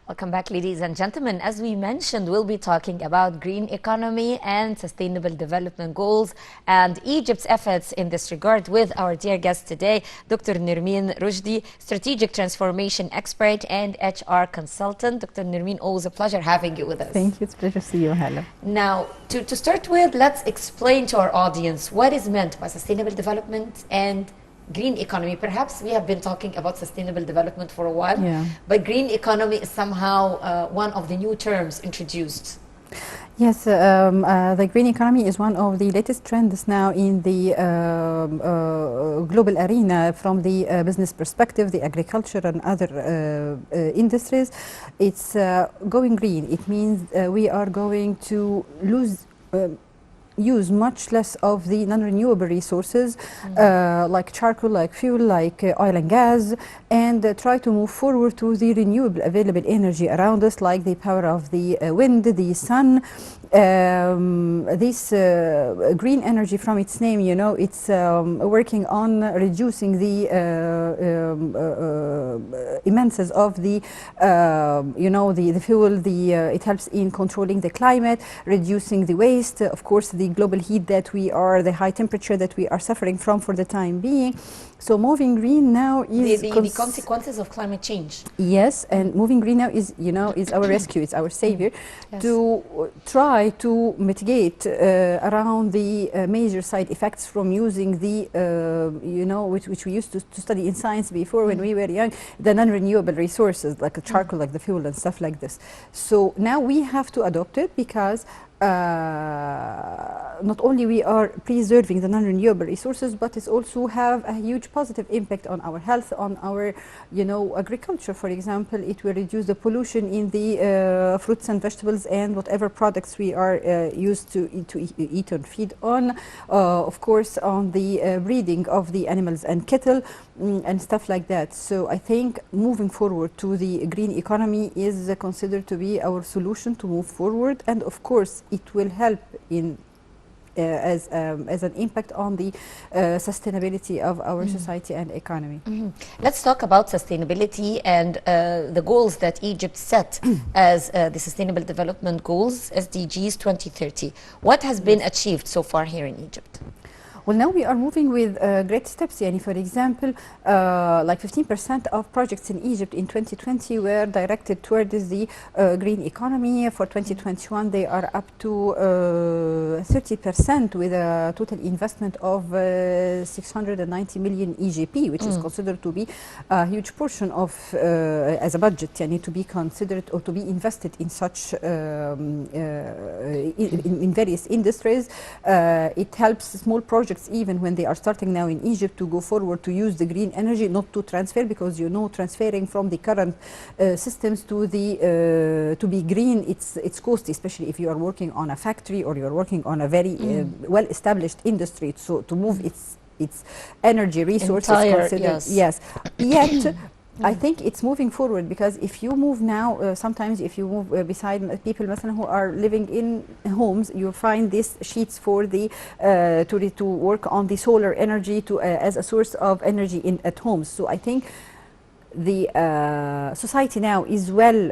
Welcome back, ladies and gentlemen. As we mentioned, we'll be talking about green economy and sustainable development goals and Egypt's efforts in this regard with our dear guest today, Dr. Nermeen Rushdi, strategic transformation expert and HR consultant. Dr. Nermeen, always a pleasure having you with us. Thank you. It's a pleasure to see you, Hala. Now, to start with, let's explain to our audience what is meant by sustainable development and green economy. Perhaps we have been talking about sustainable development for a while, but green economy is somehow one of the new terms introduced. Yes, the green economy is one of the latest trends now in the global arena from the business perspective, the agriculture and other industries. It's going green. It means we are going to use much less of the non-renewable resources like charcoal, like fuel, like oil and gas, and try to move forward to the renewable available energy around us, like the power of the wind, the sun. This green energy, from its name, you know, it's working on reducing the emissions of the, you know, the fuel. It helps in controlling the climate, reducing the waste, of course, the global heat that we are, the high temperature that we are suffering from for the time being. So moving green now is the consequences of climate change. Yes, and moving green now is, you know, is our rescue, it's our savior, to try to mitigate around the major side effects from using the, you know, which we used to study in science before when we were young, the non-renewable resources like the charcoal, like the fuel and stuff like this. So now we have to adopt it because not only we are preserving the non-renewable resources, but it's also have a huge positive impact on our health, on our, you know, agriculture. For example, it will reduce the pollution in the fruits and vegetables and whatever products we are used to eat and feed on. Of course, on the breeding of the animals and cattle and stuff like that. So I think moving forward to the green economy is considered to be our solution to move forward, and of course it will help in as an impact on the sustainability of our society and economy. Let's talk about sustainability and the goals that Egypt set as the Sustainable Development Goals, SDGs 2030. What has been achieved so far here in Egypt? Well, now we are moving with great steps. Yani, for example, like 15% of projects in Egypt in 2020 were directed towards the green economy. For 2021, they are up to 30% with a total investment of 690 million EGP, which is considered to be a huge portion of, as a budget, yani, to be considered or to be invested in such, in various industries. It helps small projects even when they are starting now in Egypt to go forward to use the green energy, not to transfer, because you know transferring from the current systems to the to be green, it's costly, especially if you are working on a factory or you are working on a very well established industry. So to move its energy resources considered, yes. Yet I think it's moving forward, because if you move now, sometimes if you move beside people who are living in homes, you find these sheets for the to work on the solar energy to as a source of energy at homes. So I think the society now is well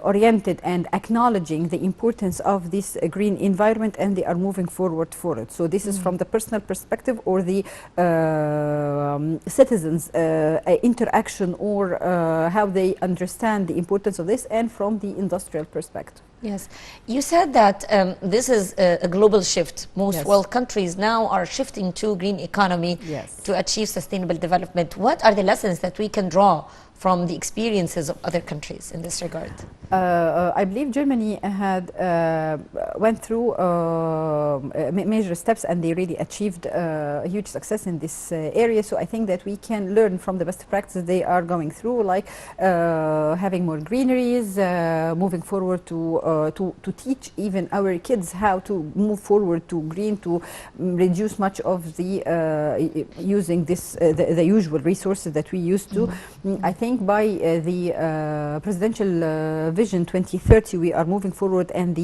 oriented and acknowledging the importance of this green environment, and they are moving forward for it. So this is from the personal perspective or the citizens' interaction, or how they understand the importance of this, and from the industrial perspective. Yes, you said that this is a global shift. Most world countries now are shifting to green economy to achieve sustainable development. What are the lessons that we can draw from the experiences of other countries in this regard? I believe Germany had went through major steps, and they really achieved a huge success in this area. So I think that we can learn from the best practices they are going through, like having more greeneries, moving forward to teach even our kids how to move forward to green, to reduce much of the using this the usual resources that we used to. I think think by the presidential vision 2030, we are moving forward, and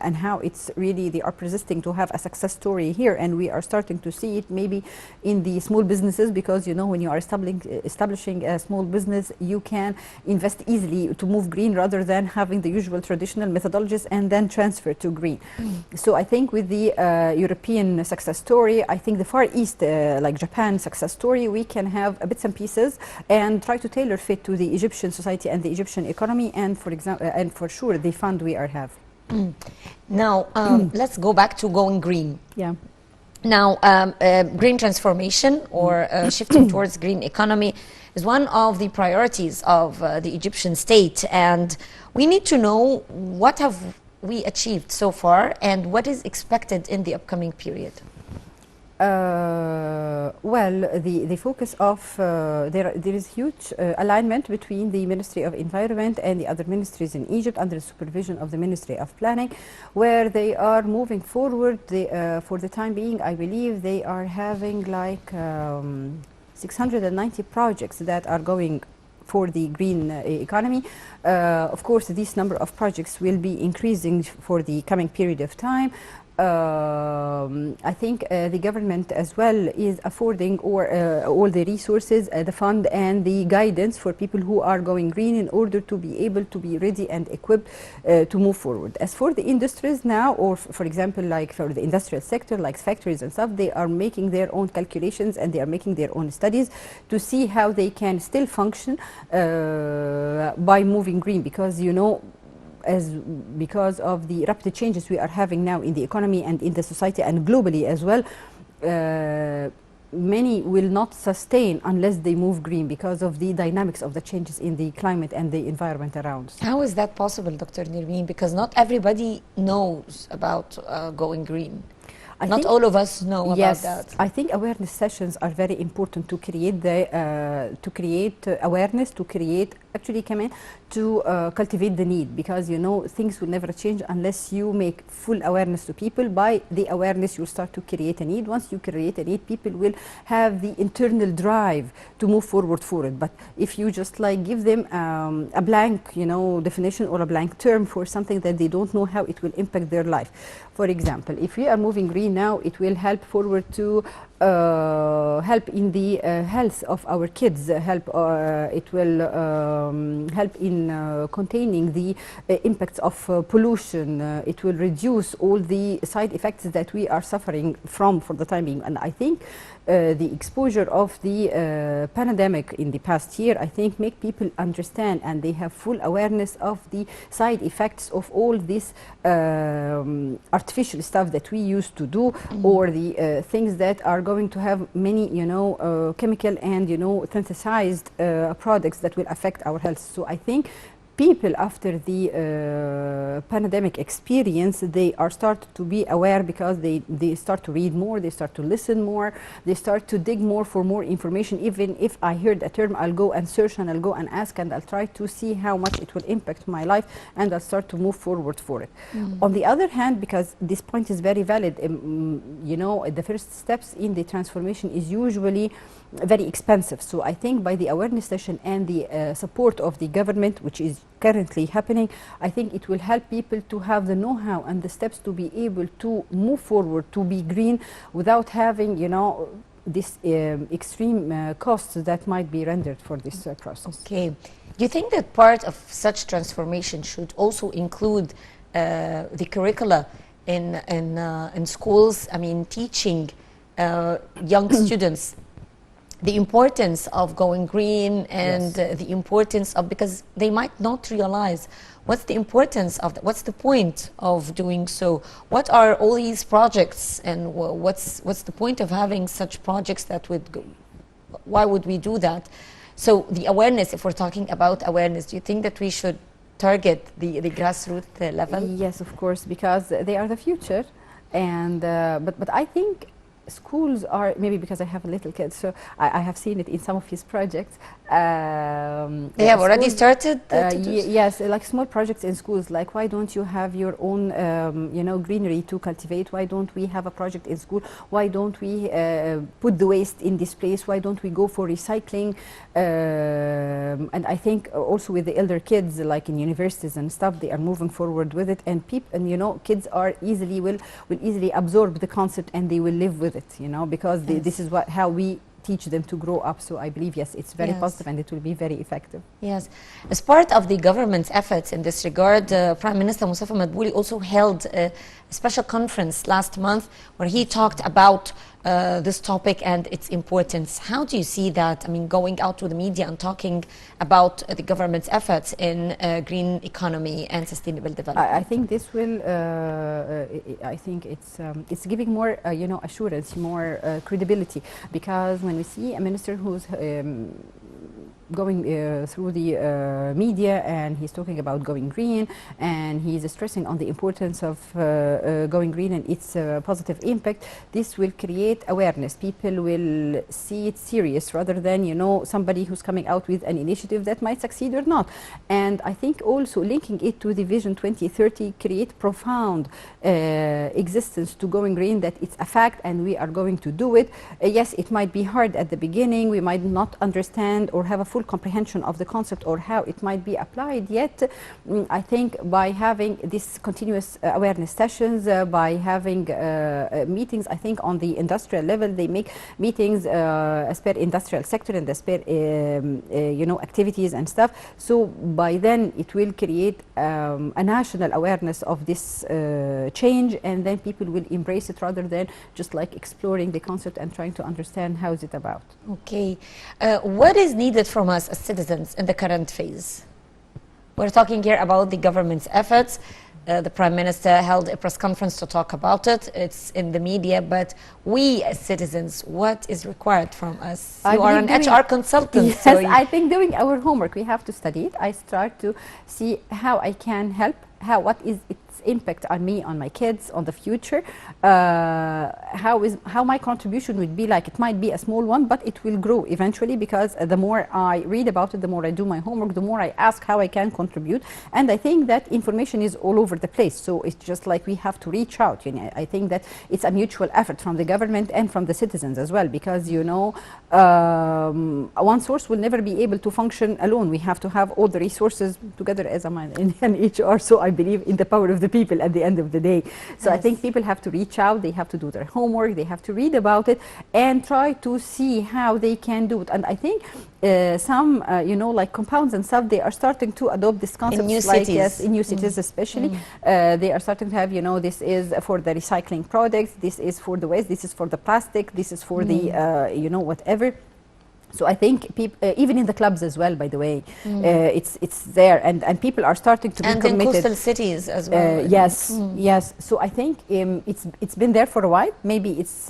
and how it's really they are persisting to have a success story here, and we are starting to see it maybe in the small businesses, because you know when you are establishing a small business, you can invest easily to move green rather than having the usual traditional methodologies and then transfer to green. So I think with the European success story, I think the Far East, like Japan success story, we can have bits and pieces and try to tailor fit to the Egyptian society and the Egyptian economy, and for example, and for sure the fund we are have. Now, let's go back to going green. Yeah. Now, green transformation or shifting towards green economy is one of the priorities of the Egyptian state, and we need to know what have we achieved so far and what is expected in the upcoming period. Well, the focus of there is huge alignment between the Ministry of Environment and the other ministries in Egypt under the supervision of the Ministry of Planning, where they are moving forward. For the time being, I believe they are having like 690 projects that are going for the green economy. Of course, this number of projects will be increasing for the coming period of time. I think the government as well is affording all the resources, the fund and the guidance for people who are going green in order to be able to be ready and equipped to move forward. As for the industries now, or for example, like for the industrial sector, like factories and stuff, they are making their own calculations and they are making their own studies to see how they can still function by moving green, because you know, because of the rapid changes we are having now in the economy and in the society and globally as well, many will not sustain unless they move green because of the dynamics of the changes in the climate and the environment around. How is that possible, Dr. Nermeen? Because not everybody knows about going green. Not all of us know about that. I think awareness sessions are very important to create the awareness, to create actually come in to cultivate the need, because you know things will never change unless you make full awareness to people. By the awareness you start to create a need. Once you create a need, people will have the internal drive to move forward for it. But if you just like give them a blank, you know, definition or a blank term for something that they don't know how it will impact their life. For example, if we are moving green now, it will help forward to help in the health of our kids. It will help in containing the impacts of pollution. It will reduce all the side effects that we are suffering from for the time being. And I think the exposure of the pandemic in the past year, I think, make people understand and they have full awareness of the side effects of all this artificial stuff that we used to do, or the things that are going to have many, you know, chemical and, you know, synthesized products that will affect our health. So I think people after the pandemic experience, they are start to be aware, because they start to read more, they start to listen more, they start to dig more for more information. Even if I heard a term, I'll go and search and I'll go and ask and I'll try to see how much it will impact my life, and I'll start to move forward for it. On the other hand, because this point is very valid, you know, the first steps in the transformation is usually very expensive. So I think by the awareness session and the support of the government, which is currently happening, I think it will help people to have the know-how and the steps to be able to move forward to be green without having, you know, this extreme costs that might be rendered for this process. Okay. Do you think that part of such transformation should also include the curricula in schools? I mean, teaching young students the importance of going green and the importance of, because they might not realize what's the importance of that, what's the point of doing so, what are all these projects, and what's the point of having such projects that would go, why would we do that? So the awareness, if we're talking about awareness, do you think that we should target the grassroots level? Yes, of course, because they are the future, and but I think schools are, maybe because I have a little kid, so I have seen it in some of his projects. They have already schools- started to do yes, like small projects in schools, like why don't you have your own, greenery to cultivate? Why don't we have a project in school? Why don't we put the waste in this place? Why don't we go for recycling? And I think also with the elder kids, like in universities and stuff, they are moving forward with it. And kids are will easily absorb the concept and they will live with it, because this is how we teach them to grow up. So I believe, yes, it's very Yes. positive and it will be very effective. Yes. As part of the government's efforts in this regard, Prime Minister Mustafa Madbouli also held a special conference last month where he talked about this topic and its importance. How do you see that? I mean, going out to the media and talking about the government's efforts in green economy and sustainable development. I think this will. I think it's giving more, assurance, more credibility, because when we see a minister who's going through the media and he's talking about going green and he's stressing on the importance of going green and its positive impact, this will create awareness. People will see it serious rather than somebody who's coming out with an initiative that might succeed or not. And I think also linking it to the Vision 2030 create profound existence to going green, that it's a fact and we are going to do it. Yes, it might be hard at the beginning, we might not understand or have a full comprehension of the concept or how it might be applied, yet I think by having this continuous awareness sessions, by having meetings, I think on the industrial level they make meetings as per industrial sector and as per activities and stuff. So by then it will create a national awareness of this change, and then people will embrace it rather than just like exploring the concept and trying to understand how is it about. Okay. What is needed from us as citizens in the current phase? We're talking here about the government's efforts. The Prime Minister held a press conference to talk about it. It's in the media, but we as citizens, what is required from us? You are an HR consultant. Yes, so I think doing our homework, we have to study it. I start to see how I can help, what is its impact on me, on my kids, on the future, how my contribution would be. Like, it might be a small one, but it will grow eventually, because the more I read about it, the more I do my homework, the more I ask how I can contribute. And I think that information is all over the place, so it's just like we have to reach out. I think that it's a mutual effort from the government and from the citizens as well, because one source will never be able to function alone. We have to have all the resources together, as I'm in HR, so I believe in the power of the people at the end of the day. So Yes. I think people have to reach out, they have to do their homework, they have to read about it and try to see how they can do it. And I think some, like compounds and stuff, they are starting to adopt this concept. In new like, cities. yes, in new cities especially. They are starting to have, this is for the recycling products, this is for the waste, this is for the plastic, this is for the, whatever. So I think even in the clubs as well, by the way, it's there, and people are starting to be committed. And in coastal cities as well. Yes, yes. So I think it's been there for a while. Maybe it's